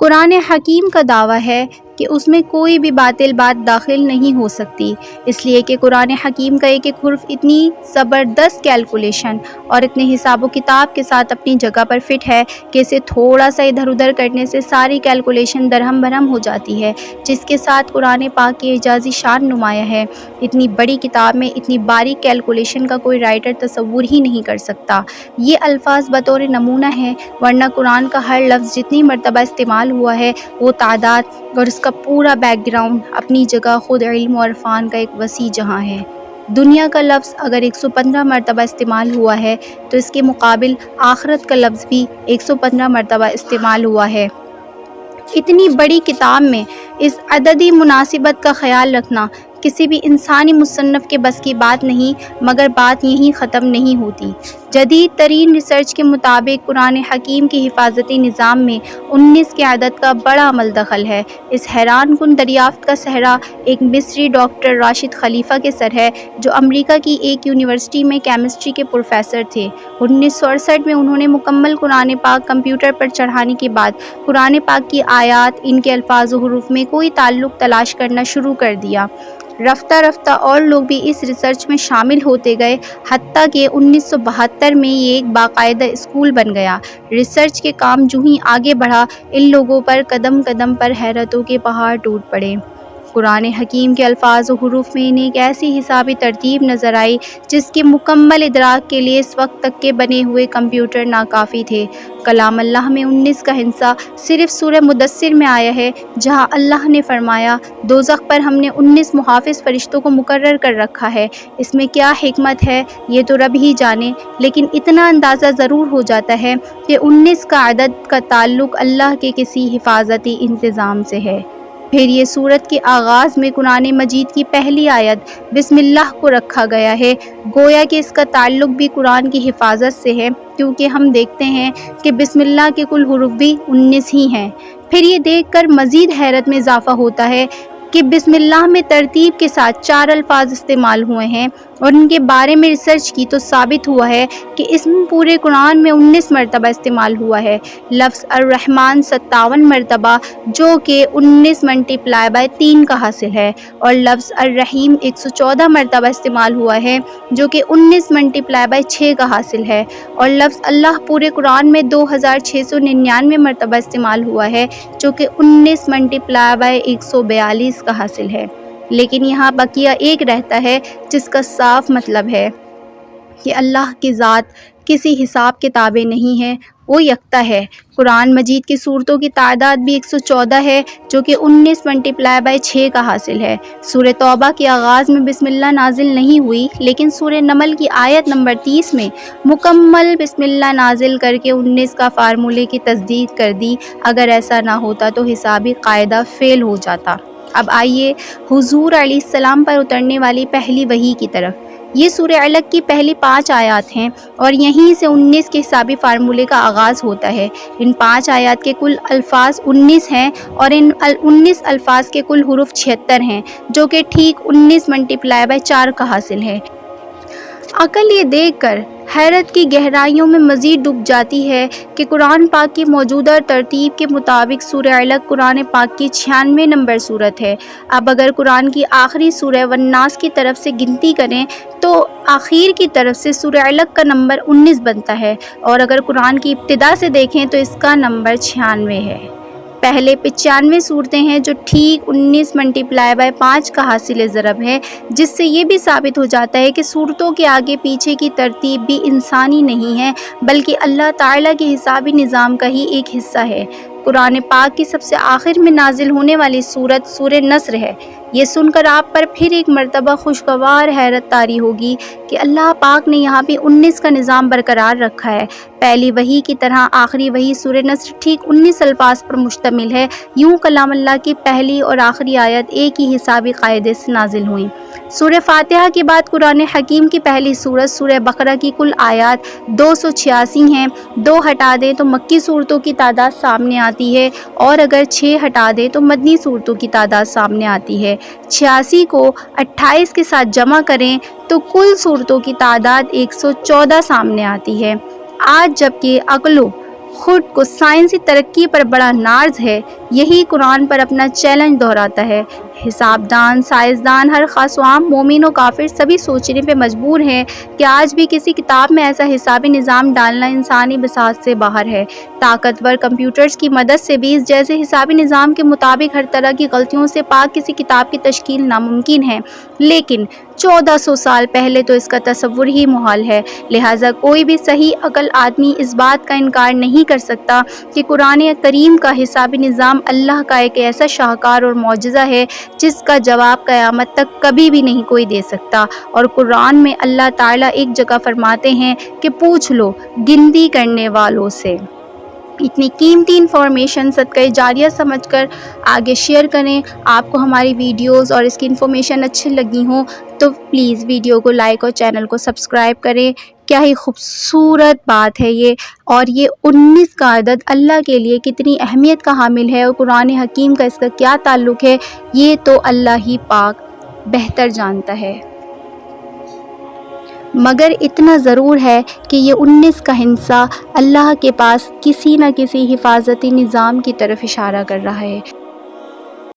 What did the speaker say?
قرآن حکیم کا دعویٰ ہے کہ اس میں کوئی بھی باطل بات داخل نہیں ہو سکتی، اس لیے کہ قرآن حکیم کا ایک ایک حرف اتنی زبردست کیلکولیشن اور اتنے حساب و کتاب کے ساتھ اپنی جگہ پر فٹ ہے کہ اسے تھوڑا سا ادھر ادھر کرنے سے ساری کیلکولیشن درہم برہم ہو جاتی ہے، جس کے ساتھ قرآن پاک کی اعجازی شان نمایاں ہے۔ اتنی بڑی کتاب میں اتنی باریک کیلکولیشن کا کوئی رائٹر تصور ہی نہیں کر سکتا۔ یہ الفاظ بطور نمونہ ہیں، ورنہ قرآن کا ہر لفظ جتنی مرتبہ استعمال ہوا ہے وہ تعداد اور اس کا پورا بیک گراؤنڈ اپنی جگہ خود علم و عرفان کا ایک وسیع جہاں ہے۔ دنیا کا لفظ اگر 115 مرتبہ استعمال ہوا ہے تو اس کے مقابل آخرت کا لفظ بھی 115 مرتبہ استعمال ہوا ہے۔ اتنی بڑی کتاب میں اس عددی مناسبت کا خیال رکھنا کسی بھی انسانی مصنف کے بس کی بات نہیں، مگر بات یہیں ختم نہیں ہوتی۔ جدید ترین ریسرچ کے مطابق قرآن حکیم کی حفاظتی نظام میں 19 کے عدد کا بڑا عمل دخل ہے۔ اس حیران کن دریافت کا سہرا ایک مصری ڈاکٹر راشد خلیفہ کے سر ہے، جو امریکہ کی ایک یونیورسٹی میں کیمسٹری کے پروفیسر تھے۔ 1968 میں انہوں نے مکمل قرآن پاک کمپیوٹر پر چڑھانے کے بعد قرآن پاک کی آیات، ان کے الفاظ و حروف میں کوئی تعلق تلاش کرنا شروع کر دیا۔ رفتہ رفتہ اور لوگ بھی اس ریسرچ میں شامل ہوتے گئے، حتیٰ کہ 1972 میں یہ ایک باقاعدہ اسکول بن گیا۔ ریسرچ کے کام جو ہی آگے بڑھا، ان لوگوں پر قدم قدم پر حیرتوں کے پہاڑ ٹوٹ پڑے۔ قرآن حکیم کے الفاظ و حروف میں انہیں ایک ایسی حسابی ترتیب نظر آئی جس کے مکمل ادراک کے لیے اس وقت تک کے بنے ہوئے کمپیوٹر ناکافی تھے۔ کلام اللہ میں 19 کا ہندسہ صرف سورہ مدثر میں آیا ہے، جہاں اللہ نے فرمایا، دوزخ پر ہم نے 19 محافظ فرشتوں کو مقرر کر رکھا ہے۔ اس میں کیا حکمت ہے یہ تو رب ہی جانے، لیکن اتنا اندازہ ضرور ہو جاتا ہے کہ 19 کا عدد کا تعلق اللہ کے کسی حفاظتی انتظام سے ہے۔ پھر یہ سورت کے آغاز میں قرآن مجید کی پہلی آیت بسم اللہ کو رکھا گیا ہے، گویا کہ اس کا تعلق بھی قرآن کی حفاظت سے ہے، کیونکہ ہم دیکھتے ہیں کہ بسم اللہ کے کل حروف بھی 19 ہی ہیں۔ پھر یہ دیکھ کر مزید حیرت میں اضافہ ہوتا ہے کہ بسم اللہ میں ترتیب کے ساتھ 4 الفاظ استعمال ہوئے ہیں، اور ان کے بارے میں ریسرچ کی تو ثابت ہوا ہے کہ اسم پورے قرآن میں 19 مرتبہ استعمال ہوا ہے۔ لفظ الرحمن 57 مرتبہ، جو کہ 19 ملٹیپلائی بائی 3 کا حاصل ہے، اور لفظ الرحیم 114 مرتبہ استعمال ہوا ہے، جو کہ 19 ملٹیپلائی بائی 6 کا حاصل ہے، اور لفظ اللہ پورے قرآن میں 2699 مرتبہ استعمال ہوا ہے، جو کہ 19 ملٹیپلائی بائی 142 کا حاصل ہے۔ لیکن یہاں بقیہ ایک رہتا ہے جس کا صاف مطلب ہے کہ اللہ کی ذات کسی حساب کے تابع نہیں ہے، وہ یکتا ہے۔ قرآن مجید کی سورتوں کی تعداد بھی 114 ہے، جو کہ 19 ملٹیپلائی بائی 6 کا حاصل ہے۔ سورہ توبہ کے آغاز میں بسم اللہ نازل نہیں ہوئی، لیکن سورہ نمل کی آیت نمبر 30 میں مکمل بسم اللہ نازل کر کے 19 کا فارمولے کی تصدیق کر دی۔ اگر ایسا نہ ہوتا تو حسابی قاعدہ فیل ہو جاتا۔ اب آئیے حضور علیہ السلام پر اترنے والی پہلی وحی کی طرف۔ یہ سورہ علق کی پہلی 5 آیات ہیں، اور یہیں سے 19 کے حسابی فارمولے کا آغاز ہوتا ہے۔ ان 5 آیات کے کل الفاظ 19 ہیں، اور ان 19 الفاظ کے کل حروف 76 ہیں، جو کہ ٹھیک 19 ملٹیپلائی بائی 4 کا حاصل ہے۔ عقل یہ دیکھ کر حیرت کی گہرائیوں میں مزید ڈوب جاتی ہے کہ قرآن پاک کی موجودہ ترتیب کے مطابق سورہ علق قرآن پاک کی 96 نمبر سورت ہے۔ اب اگر قرآن کی آخری سورہ والناس کی طرف سے گنتی کریں تو آخر کی طرف سے سورہ علق کا نمبر 19 بنتا ہے، اور اگر قرآن کی ابتدا سے دیکھیں تو اس کا نمبر 96 ہے۔ پہلے 95 صورتیں ہیں جو ٹھیک 19 ملٹیپلائی بائی 5 کا حاصل ضرب ہے، جس سے یہ بھی ثابت ہو جاتا ہے کہ صورتوں کے آگے پیچھے کی ترتیب بھی انسانی نہیں ہے، بلکہ اللہ تعالیٰ کے حسابی نظام کا ہی ایک حصہ ہے۔ قرآن پاک کی سب سے آخر میں نازل ہونے والی سورت سورہ نصر ہے۔ یہ سن کر آپ پر پھر ایک مرتبہ خوشگوار حیرت طاری ہوگی کہ اللہ پاک نے یہاں بھی 19 کا نظام برقرار رکھا ہے۔ پہلی وحی کی طرح آخری وحی سورہ نصر ٹھیک 19 الفاظ پر مشتمل ہے۔ یوں کلام اللہ کی پہلی اور آخری آیت ایک ہی حسابی قاعدے سے نازل ہوئیں۔ سورہ فاتحہ کے بعد قرآن حکیم کی پہلی سورت سورہ بقرہ کی کل آیات 286 ہیں۔ 2 ہٹا دیں تو مکی صورتوں کی تعداد سامنے آتی ہے، اور اگر 6 ہٹا دیں تو مدنی صورتوں کی تعداد سامنے آتی ہے۔ 86 کو 28 کے ساتھ جمع کریں تو کل صورتوں کی تعداد 114 سامنے آتی ہے۔ آج جبکہ عقل و خود کو سائنسی ترقی پر بڑا ناز ہے، یہی قرآن پر اپنا چیلنج دہراتا ہے۔ حساب دان، سائنسدان، ہر خاص و عام، مومن و کافر سبھی سوچنے پہ مجبور ہیں کہ آج بھی کسی کتاب میں ایسا حسابی نظام ڈالنا انسانی بساط سے باہر ہے۔ طاقتور کمپیوٹرز کی مدد سے بھی اس جیسے حسابی نظام کے مطابق ہر طرح کی غلطیوں سے پاک کسی کتاب کی تشکیل ناممکن ہے، لیکن 1400 سال پہلے تو اس کا تصور ہی محال ہے۔ لہٰذا کوئی بھی صحیح عقل آدمی اس بات کا انکار نہیں کر سکتا کہ قرآن کریم کا حسابی نظام اللہ کا ایک ایسا شاہکار اور معجزہ ہے جس کا جواب قیامت تک کبھی بھی نہیں کوئی دے سکتا۔ اور قرآن میں اللہ تعالیٰ ایک جگہ فرماتے ہیں کہ پوچھ لو گنتی کرنے والوں سے۔ اتنی قیمتی انفارمیشن صدقہ جاریہ سمجھ کر آگے شیئر کریں۔ آپ کو ہماری ویڈیوز اور اس کی انفارمیشن اچھی لگی ہوں تو پلیز ویڈیو کو لائک اور چینل کو سبسکرائب کریں۔ کیا ہی خوبصورت بات ہے یہ، اور یہ 19 کا عدد اللہ کے لیے کتنی اہمیت کا حامل ہے اور قرآن حکیم کا اس کا کیا تعلق ہے، یہ تو اللہ ہی پاک بہتر جانتا ہے۔ مگر اتنا ضرور ہے کہ یہ 19 کا ہندسہ اللہ کے پاس کسی نہ کسی حفاظتی نظام کی طرف اشارہ کر رہا ہے۔